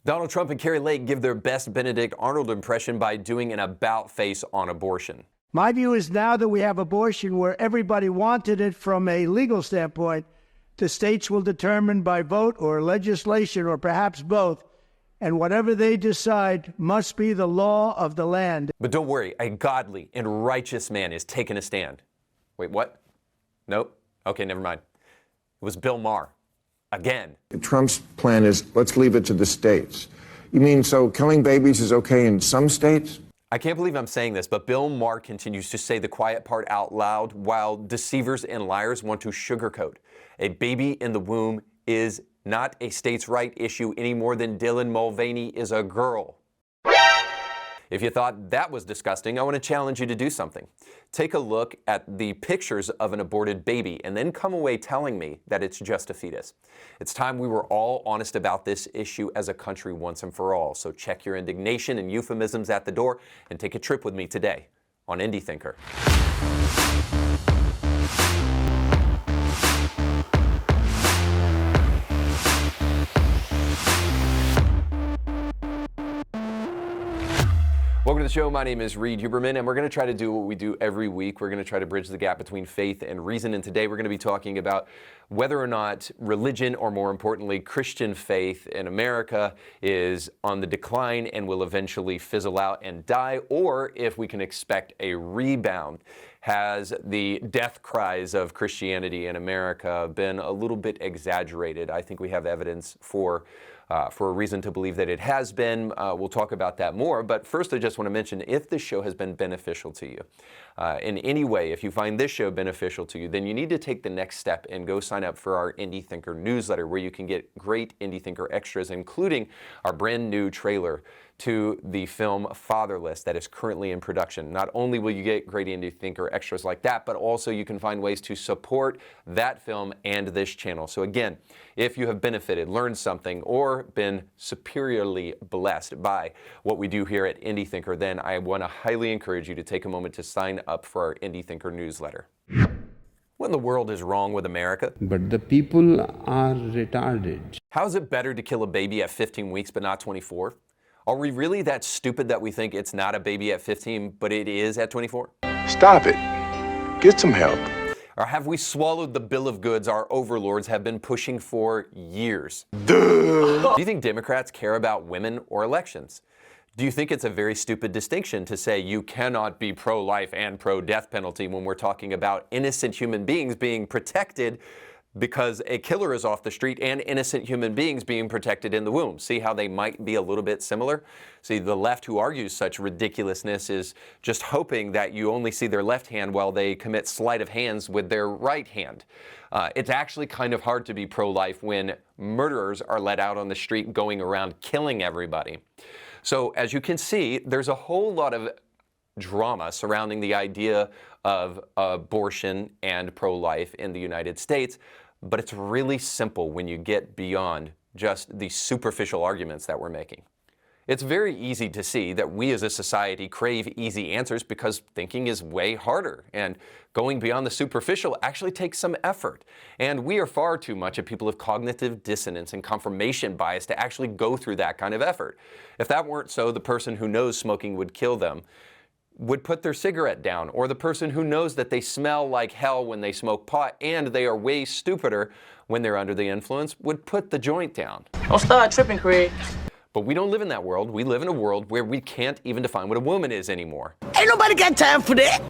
Donald Trump and Kari Lake give their best Benedict Arnold impression by doing an about face on abortion. My view is now that we have abortion where everybody wanted it from a legal standpoint, the states will determine by vote or legislation or perhaps both, and whatever they decide must be the law of the land. But don't worry, a godly and righteous man is taking a stand. Wait, what? Nope. Okay, never mind. It was Bill Maher. Again. Trump's plan is, let's leave it to the states. You mean so killing babies is okay in some states? I can't believe I'm saying this, but Bill Maher continues to say the quiet part out loud while deceivers and liars want to sugarcoat. A baby in the womb is not a states' right issue any more than Dylan Mulvaney is a girl. If you thought that was disgusting, I want to challenge you to do something. Take a look at the pictures of an aborted baby and then come away telling me that it's just a fetus. It's time we were all honest about this issue as a country once and for all. So check your indignation and euphemisms at the door and take a trip with me today on Indie Thinker. Welcome to the show. My name is Reed Huberman, and we're going to try to do what we do every week. We're going to try to bridge the gap between faith and reason, and today we're going to be talking about whether or not religion, or more importantly, Christian faith in America is on the decline and will eventually fizzle out and die, or if we can expect a rebound. Has the death cries of Christianity in America been a little bit exaggerated? I think we have evidence for a reason to believe that it has been. We'll talk about that more. But first, I just want to mention, if this show has been beneficial to you in any way, if you find this show beneficial to you, then you need to take the next step and go sign up for our Indie Thinker newsletter, where you can get great Indie Thinker extras, including our brand new trailer to the film Fatherless that is currently in production. Not only will you get great Indie Thinker extras like that, but also you can find ways to support that film and this channel. So again, if you have benefited, learned something, or been superiorly blessed by what we do here at Indie Thinker, then I want to highly encourage you to take a moment to sign up for our Indie Thinker newsletter. What in the world is wrong with America? But the people are retarded. How is it better to kill a baby at 15 weeks but not 24? Are we really that stupid that we think it's not a baby at 15, but it is at 24? Stop it. Get some help. Or have we swallowed the bill of goods our overlords have been pushing for years? Duh. Do you think Democrats care about women or elections? Do you think it's a very stupid distinction to say you cannot be pro-life and pro-death penalty when we're talking about innocent human beings being protected because a killer is off the street and innocent human beings being protected in the womb? See how they might be a little bit similar? See, the left who argues such ridiculousness is just hoping that you only see their left hand while they commit sleight of hands with their right hand. It's actually kind of hard to be pro-life when murderers are let out on the street going around killing everybody. So as you can see, there's a whole lot of drama surrounding the idea of abortion and pro-life in the United States. But it's really simple when you get beyond just the superficial arguments that we're making. It's very easy to see that we as a society crave easy answers because thinking is way harder, and going beyond the superficial actually takes some effort. And we are far too much a people of cognitive dissonance and confirmation bias to actually go through that kind of effort. If that weren't so, the person who knows smoking would kill them would put their cigarette down, or the person who knows that they smell like hell when they smoke pot and they are way stupider when they're under the influence would put the joint down. Don't start tripping, Craig. But we don't live in that world. We live in a world where we can't even define what a woman is anymore. Ain't nobody got time for that.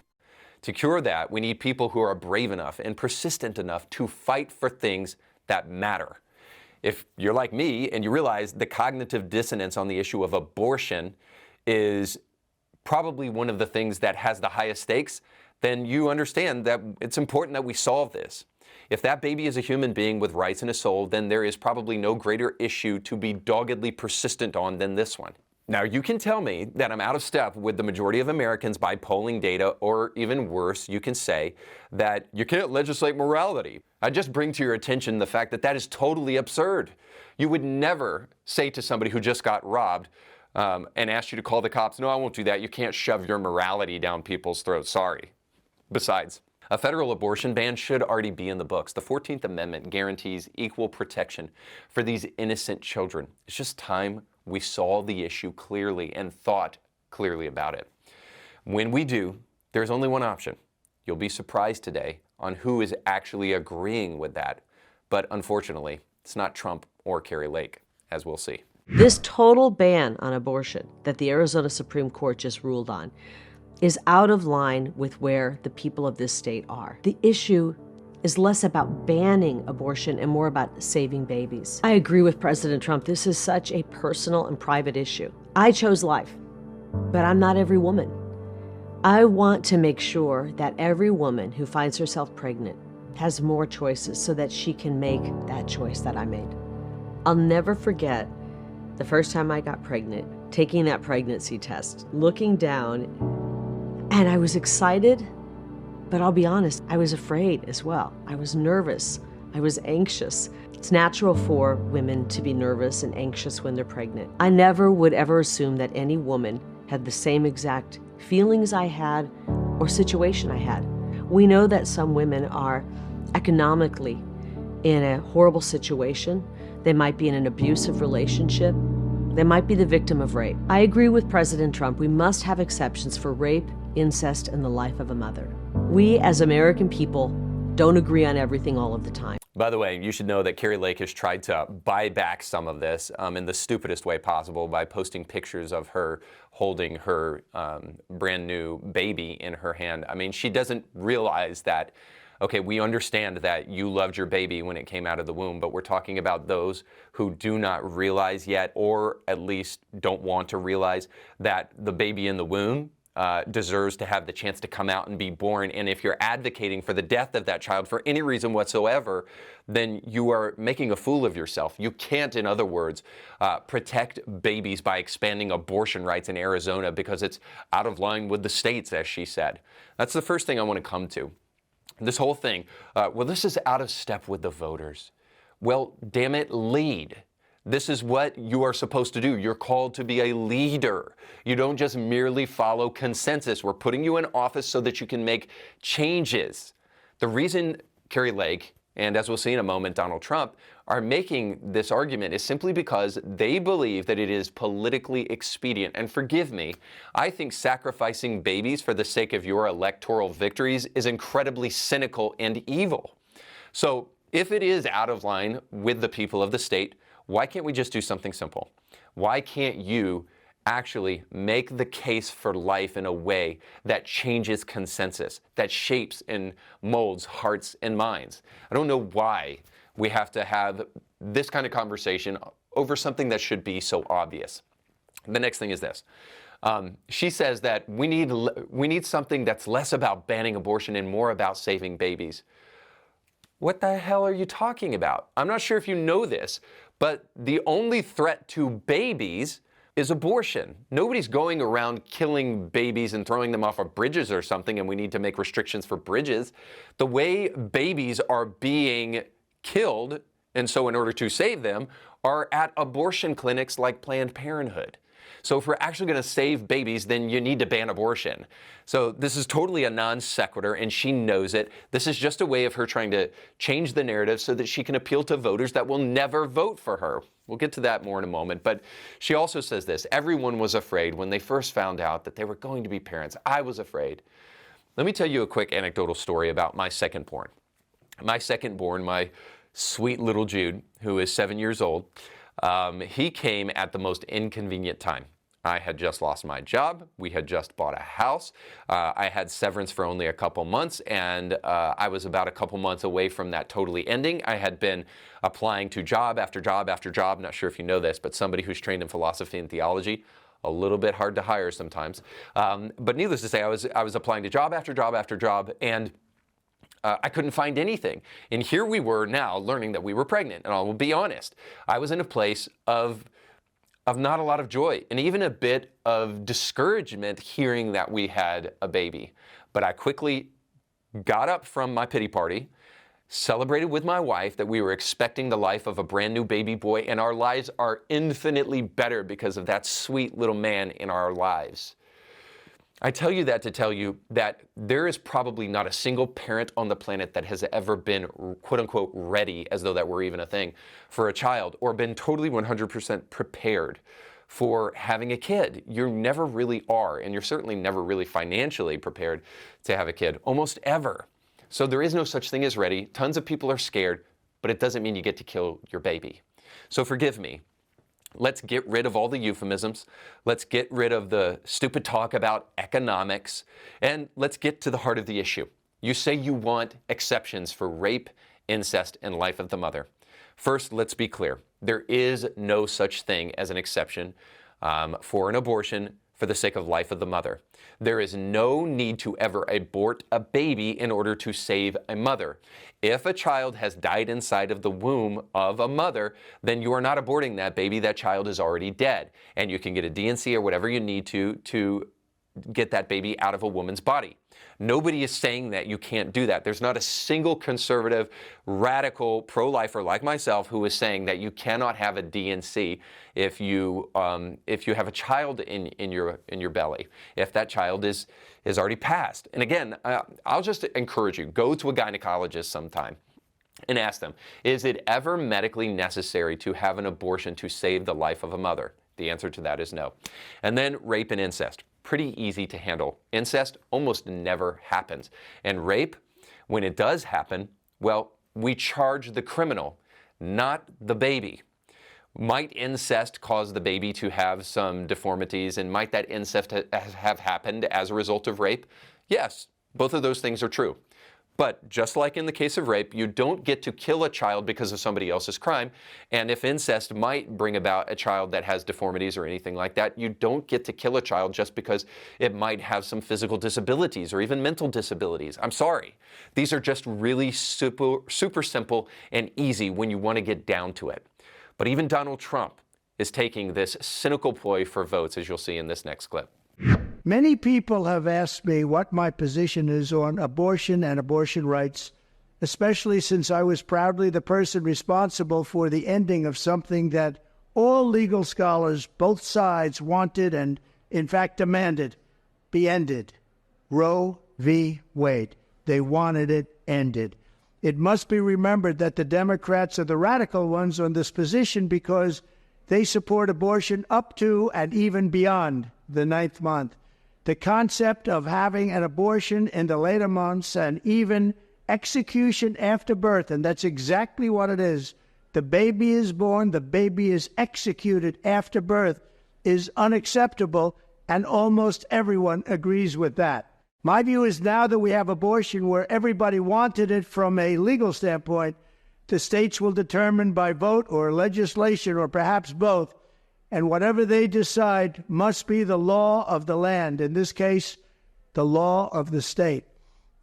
To cure that, we need people who are brave enough and persistent enough to fight for things that matter. If you're like me and you realize the cognitive dissonance on the issue of abortion is probably one of the things that has the highest stakes, then you understand that it's important that we solve this. If that baby is a human being with rights and a soul, then there is probably no greater issue to be doggedly persistent on than this one. Now, you can tell me that I'm out of step with the majority of Americans by polling data, or even worse, you can say that you can't legislate morality. I just bring to your attention the fact that that is totally absurd. You would never say to somebody who just got robbed, and asked you to call the cops, no, I won't do that. You can't shove your morality down people's throats. Sorry. Besides, a federal abortion ban should already be in the books. The 14th Amendment guarantees equal protection for these innocent children. It's just time we saw the issue clearly and thought clearly about it. When we do, there's only one option. You'll be surprised today on who is actually agreeing with that. But unfortunately, it's not Trump or Kari Lake, as we'll see. This total ban on abortion that the Arizona Supreme Court just ruled on is out of line with where the people of this state are. The issue is less about banning abortion and more about saving babies. I agree with President Trump. This is such a personal and private issue. I chose life, but I'm not every woman. I want to make sure that every woman who finds herself pregnant has more choices so that she can make that choice that I made. I'll never forget the first time I got pregnant, taking that pregnancy test, looking down, and I was excited, but I'll be honest, I was afraid as well. I was nervous. I was anxious. It's natural for women to be nervous and anxious when they're pregnant. I never would ever assume that any woman had the same exact feelings I had or situation I had. We know that some women are economically in a horrible situation. They might be in an abusive relationship. They might be the victim of rape. I agree with President Trump. We must have exceptions for rape, incest, and the life of a mother. We, as American people, don't agree on everything all of the time. By the way, you should know that Kari Lake has tried to buy back some of this in the stupidest way possible by posting pictures of her holding her brand new baby in her hand. I mean, she doesn't realize that, okay, we understand that you loved your baby when it came out of the womb, but we're talking about those who do not realize yet, or at least don't want to realize, that the baby in the womb deserves to have the chance to come out and be born. And if you're advocating for the death of that child for any reason whatsoever, then you are making a fool of yourself. You can't, in other words, protect babies by expanding abortion rights in Arizona because it's out of line with the states, as she said. That's the first thing I want to come to. This whole thing, well, this is out of step with the voters. Well, damn it, lead. This is what you are supposed to do. You're called to be a leader. You don't just merely follow consensus. We're putting you in office so that you can make changes. The reason Kari Lake, and as we'll see in a moment, Donald Trump, are making this argument is simply because they believe that it is politically expedient. And forgive me, I think sacrificing babies for the sake of your electoral victories is incredibly cynical and evil. So if it is out of line with the people of the state, why can't we just do something simple? Why can't you actually make the case for life in a way that changes consensus, that shapes and molds hearts and minds? I don't know why we have to have this kind of conversation over something that should be so obvious. The next thing is this. She says that we need something that's less about banning abortion and more about saving babies. What the hell are you talking about? I'm not sure if you know this, but the only threat to babies is abortion. Nobody's going around killing babies and throwing them off of bridges or something, and we need to make restrictions for bridges. The way babies are being killed, and so in order to save them, are at abortion clinics like Planned Parenthood. So if we're actually going to save babies, then you need to ban abortion. So this is totally a non sequitur, and she knows it. This is just a way of her trying to change the narrative so that she can appeal to voters that will never vote for her. We'll get to that more in a moment. But she also says this: everyone was afraid when they first found out that they were going to be parents. I was afraid. Let me tell you a quick anecdotal story about my second born. My second born, my sweet little Jude, who is 7 years old, he came at the most inconvenient time. I had just lost my job. We had just bought a house. I had severance for only a couple months, and I was about a couple months away from that totally ending. I had been applying to job after job after job. Not sure if you know this, but somebody who's trained in philosophy and theology, a little bit hard to hire sometimes. But needless to say, I was applying to job after job after job, and I couldn't find anything. And here we were now learning that we were pregnant. And I will be honest, I was in a place of not a lot of joy and even a bit of discouragement hearing that we had a baby. But I quickly got up from my pity party, celebrated with my wife that we were expecting the life of a brand new baby boy, and our lives are infinitely better because of that sweet little man in our lives. I tell you that to tell you that there is probably not a single parent on the planet that has ever been quote unquote ready, as though that were even a thing, for a child, or been totally 100% prepared for having a kid. You never really are, and you're certainly never really financially prepared to have a kid, almost ever. So there is no such thing as ready. Tons of people are scared, but it doesn't mean you get to kill your baby. So forgive me. Let's get rid of all the euphemisms. Let's get rid of the stupid talk about economics, and let's get to the heart of the issue. You say you want exceptions for rape, incest, and life of the mother. First, let's be clear. There is no such thing as an exception for an abortion for the sake of life of the mother. There is no need to ever abort a baby in order to save a mother. If a child has died inside of the womb of a mother, then you are not aborting that baby. That child is already dead. And you can get a D&C or whatever you need to get that baby out of a woman's body. Nobody is saying that you can't do that. There's not a single conservative, radical pro-lifer like myself who is saying that you cannot have a D&C if you have a child in your belly, if that child is already passed. And again, I'll just encourage you, go to a gynecologist sometime and ask them, is it ever medically necessary to have an abortion to save the life of a mother? The answer to that is no. And then rape and incest. Pretty easy to handle. Incest almost never happens. And rape, when it does happen, well, we charge the criminal, not the baby. Might incest cause the baby to have some deformities, and might that incest have happened as a result of rape? Yes, both of those things are true. But just like in the case of rape, you don't get to kill a child because of somebody else's crime. And if incest might bring about a child that has deformities or anything like that, you don't get to kill a child just because it might have some physical disabilities or even mental disabilities. I'm sorry. These are just really super simple and easy when you want to get down to it. But even Donald Trump is taking this cynical ploy for votes, as you'll see in this next clip. Many people have asked me what my position is on abortion and abortion rights, especially since I was proudly the person responsible for the ending of something that all legal scholars, both sides, wanted and, in fact, demanded be ended. Roe v. Wade. They wanted it ended. It must be remembered that the Democrats are the radical ones on this position because they support abortion up to and even beyond the 9th month. The concept of having an abortion in the later months and even execution after birth, and that's exactly what it is. The baby is born, the baby is executed after birth, is unacceptable, and almost everyone agrees with that. My view is now that we have abortion where everybody wanted it from a legal standpoint, the states will determine by vote or legislation or perhaps both, and whatever they decide must be the law of the land, in this case, the law of the state.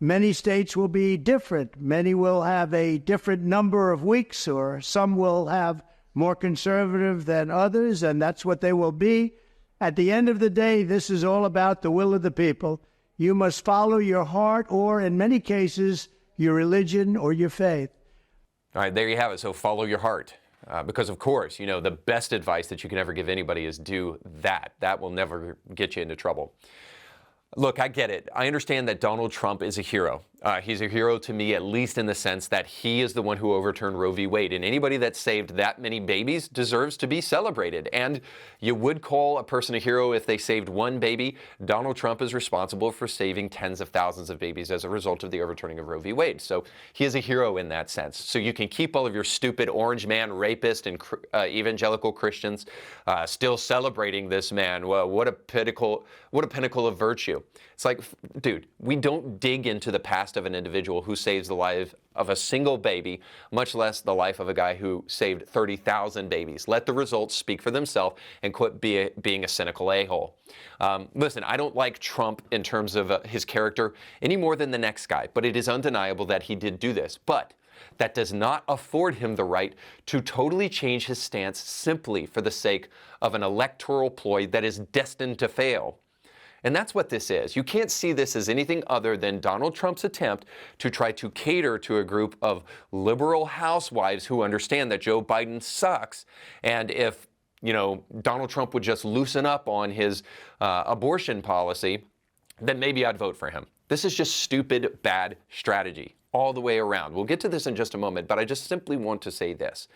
Many states will be different. Many will have a different number of weeks, or some will have more conservative than others, and that's what they will be. At the end of the day, this is all about the will of the people. You must follow your heart or, in many cases, your religion or your faith. All right, there you have it. So follow your heart. Because, of course, you know, the best advice that you can ever give anybody is do that. That will never get you into trouble. Look, I get it. I understand that Donald Trump is a hero. He's a hero to me, at least in the sense that he is the one who overturned Roe v. Wade. And anybody that saved that many babies deserves to be celebrated. And you would call a person a hero if they saved one baby. Donald Trump is responsible for saving tens of thousands of babies as a result of the overturning of Roe v. Wade. So he is a hero in that sense. So you can keep all of your stupid orange man rapist and evangelical Christians still celebrating this man. Well, what a pinnacle of virtue. It's like, dude, we don't dig into the past of an individual who saves the life of a single baby, much less the life of a guy who saved 30,000 babies. Let the results speak for themselves and quit being a cynical a-hole. Listen, I don't like Trump in terms of his character any more than the next guy, but it is undeniable that he did do this. But that does not afford him the right to totally change his stance simply for the sake of an electoral ploy that is destined to fail. And that's what this is. You can't see this as anything other than Donald Trump's attempt to try to cater to a group of liberal housewives who understand that Joe Biden sucks. And if, you know, Donald Trump would just loosen up on his abortion policy, then maybe I'd vote for him. This is just stupid, bad strategy all the way around. We'll get to this in just a moment, but I just simply want to say this.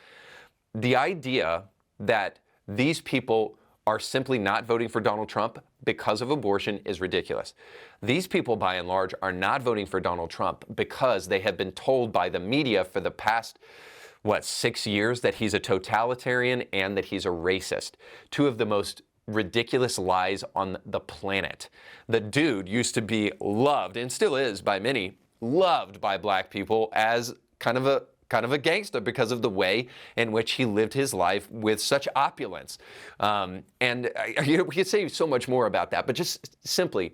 The idea that these people are simply not voting for Donald Trump because of abortion is ridiculous. These people, by and large, are not voting for Donald Trump because they have been told by the media for the past 6 years that he's a totalitarian and that he's a racist. Two of the most ridiculous lies on the planet. The dude used to be loved, and still is by many, loved by black people as kind of a gangster because of the way in which he lived his life with such opulence. We could say so much more about that, but just simply,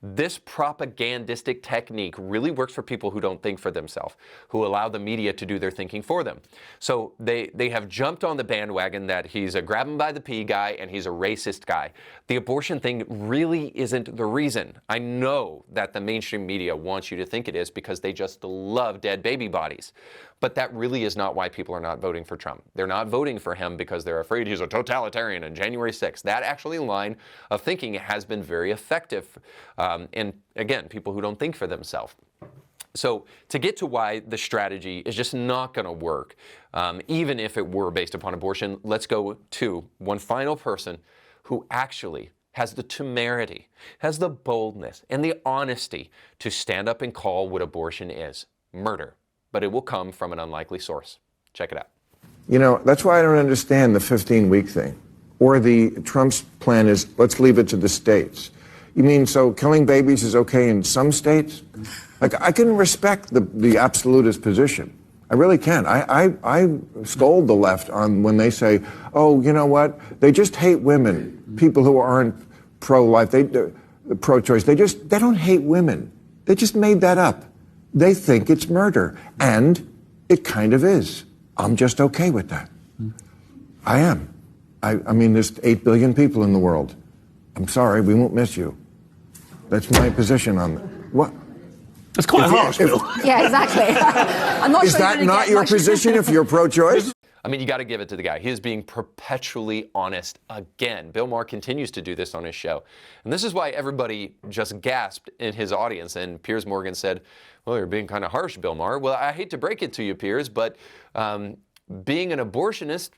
this propagandistic technique really works for people who don't think for themselves, who allow the media to do their thinking for them. So they have jumped on the bandwagon that he's a grab him by the pee guy and he's a racist guy. The abortion thing really isn't the reason. I know that the mainstream media wants you to think it is because they just love dead baby bodies. But that really is not why people are not voting for Trump. They're not voting for him because they're afraid he's a totalitarian on January 6th. That actually line of thinking has been very effective. And again, people who don't think for themselves. So to get to why the strategy is just not going to work, even if it were based upon abortion, let's go to one final person who actually has the temerity, has the boldness and the honesty to stand up and call what abortion is: murder. But it will come from an unlikely source. Check it out. You know, that's why I don't understand the 15-week thing. Or the Trump's plan is, let's leave it to the states. You mean so killing babies is okay in some states? Like, I can respect the absolutist position. I really can. I scold the left on when they say, oh, you know what? They just hate women. People who aren't pro-life, pro-choice, they don't hate women. They just made that up. They think it's murder, and it kind of is. I'm just okay with that. I am. I mean, there's 8 billion people in the world. I'm sorry, we won't miss you. That's my position on what. That's quite harsh, Bill. Yeah, exactly. I'm not is sure that not your position if you're pro-choice? I mean, you got to give it to the guy. He is being perpetually honest again. Bill Maher continues to do this on his show. And this is why everybody just gasped in his audience. And Piers Morgan said, well, you're being kind of harsh, Bill Maher. Well, I hate to break it to you, Piers, but being an abortionist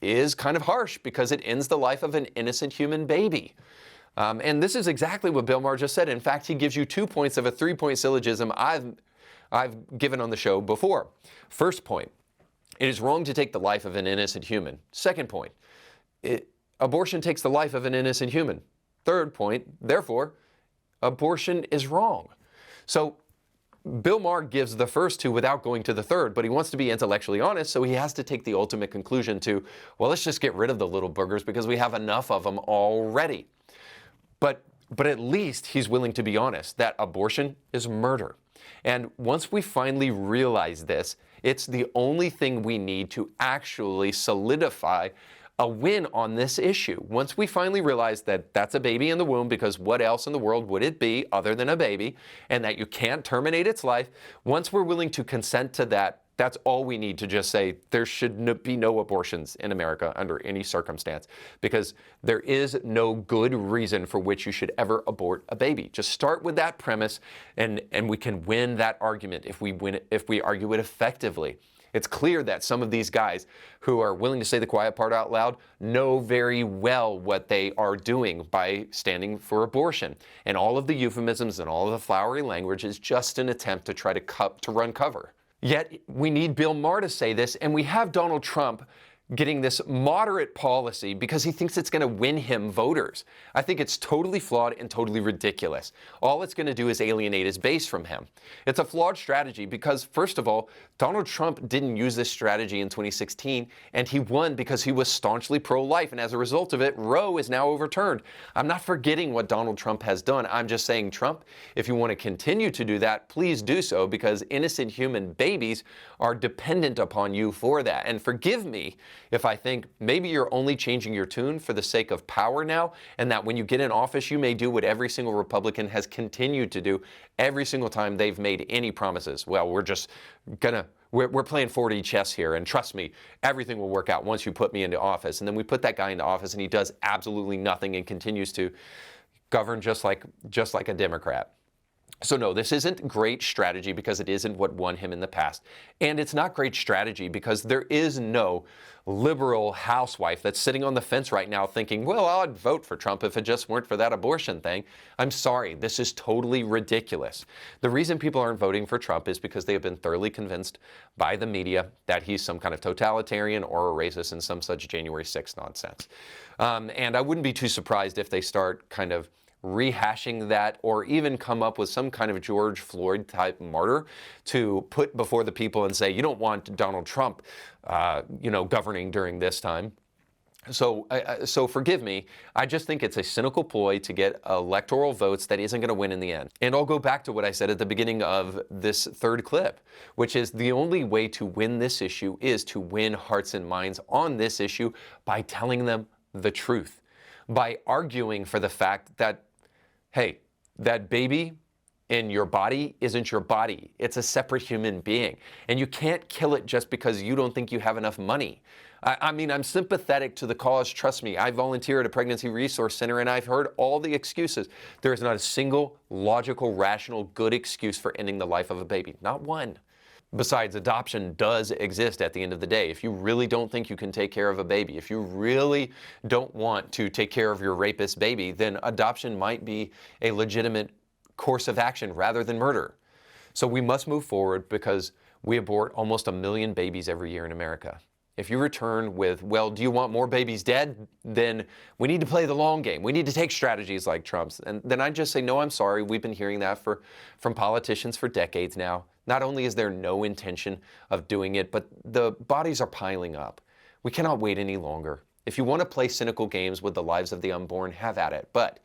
is kind of harsh because it ends the life of an innocent human baby. And this is exactly what Bill Maher just said. In fact, he gives you 2 points of a 3-point syllogism I've given on the show before. First point, it is wrong to take the life of an innocent human. Second point, abortion takes the life of an innocent human. Third point, therefore, abortion is wrong. So Bill Maher gives the first two without going to the third, but he wants to be intellectually honest, so he has to take the ultimate conclusion to, well, let's just get rid of the little boogers because we have enough of them already. But at least he's willing to be honest that abortion is murder. And once we finally realize this, it's the only thing we need to actually solidify a win on this issue. Once we finally realize that that's a baby in the womb, because what else in the world would it be other than a baby, and that you can't terminate its life, once we're willing to consent to that, that's all we need to just say there should be no abortions in America under any circumstance, because there is no good reason for which you should ever abort a baby. Just start with that premise, and we can win that argument if we argue it effectively. It's clear that some of these guys who are willing to say the quiet part out loud know very well what they are doing by standing for abortion. And all of the euphemisms and all of the flowery language is just an attempt to try to run cover. Yet we need Bill Maher to say this, and we have Donald Trump getting this moderate policy because he thinks it's going to win him voters. I think it's totally flawed and totally ridiculous. All it's going to do is alienate his base from him. It's a flawed strategy because, first of all, Donald Trump didn't use this strategy in 2016, and he won because he was staunchly pro-life, and as a result of it, Roe is now overturned. I'm not forgetting what Donald Trump has done. I'm just saying, Trump, if you want to continue to do that, please do so, because innocent human babies are dependent upon you for that. And forgive me if I think maybe you're only changing your tune for the sake of power now, and that when you get in office, you may do what every single Republican has continued to do every single time they've made any promises. Well, we're playing 4D chess here, and trust me, everything will work out once you put me into office. And then we put that guy into office, and he does absolutely nothing and continues to govern just like a Democrat. So no, this isn't great strategy because it isn't what won him in the past. And it's not great strategy because there is no liberal housewife that's sitting on the fence right now thinking, well, I'd vote for Trump if it just weren't for that abortion thing. I'm sorry, this is totally ridiculous. The reason people aren't voting for Trump is because they have been thoroughly convinced by the media that he's some kind of totalitarian or a racist and some such January 6th nonsense. And I wouldn't be too surprised if they start kind of rehashing that or even come up with some kind of George Floyd type martyr to put before the people and say, you don't want Donald Trump, governing during this time. So forgive me, I just think it's a cynical ploy to get electoral votes that isn't going to win in the end. And I'll go back to what I said at the beginning of this third clip, which is the only way to win this issue is to win hearts and minds on this issue by telling them the truth, by arguing for the fact that, hey, that baby in your body isn't your body. It's a separate human being. And you can't kill it just because you don't think you have enough money. I mean, I'm sympathetic to the cause. Trust me, I volunteer at a pregnancy resource center and I've heard all the excuses. There is not a single logical, rational, good excuse for ending the life of a baby. Not one. Besides, adoption does exist at the end of the day. If you really don't think you can take care of a baby, if you really don't want to take care of your rapist baby, then adoption might be a legitimate course of action rather than murder. So we must move forward because we abort almost 1 million babies every year in America. If you return with, well, do you want more babies dead? Then we need to play the long game. We need to take strategies like Trump's. And then I just say, no, I'm sorry. We've been hearing that from politicians for decades now. Not only is there no intention of doing it, but the bodies are piling up. We cannot wait any longer. If you want to play cynical games with the lives of the unborn, have at it. But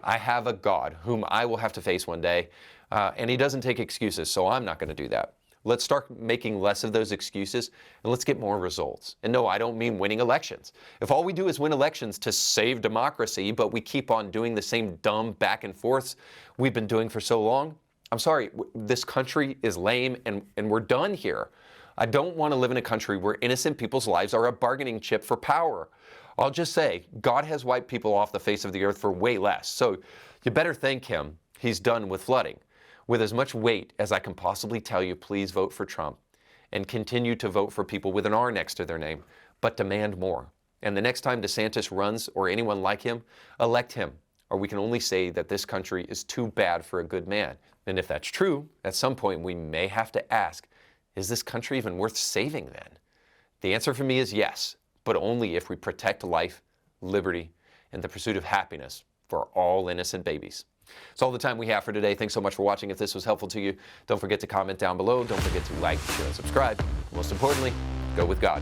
I have a God whom I will have to face one day, and he doesn't take excuses, so I'm not going to do that. Let's start making less of those excuses, and let's get more results. And no, I don't mean winning elections. If all we do is win elections to save democracy, but we keep on doing the same dumb back and forths we've been doing for so long, I'm sorry, this country is lame, and we're done here. I don't want to live in a country where innocent people's lives are a bargaining chip for power. I'll just say, God has wiped people off the face of the earth for way less. So you better thank him. He's done with flooding. With as much weight as I can possibly tell you, please vote for Trump and continue to vote for people with an R next to their name, but demand more. And the next time DeSantis runs or anyone like him, elect him, or we can only say that this country is too bad for a good man. And if that's true, at some point we may have to ask, is this country even worth saving then? The answer for me is yes, but only if we protect life, liberty, and the pursuit of happiness for all innocent babies. That's all the time we have for today. Thanks so much for watching. If this was helpful to you, don't forget to comment down below. Don't forget to like, share, and subscribe. Most importantly, go with God.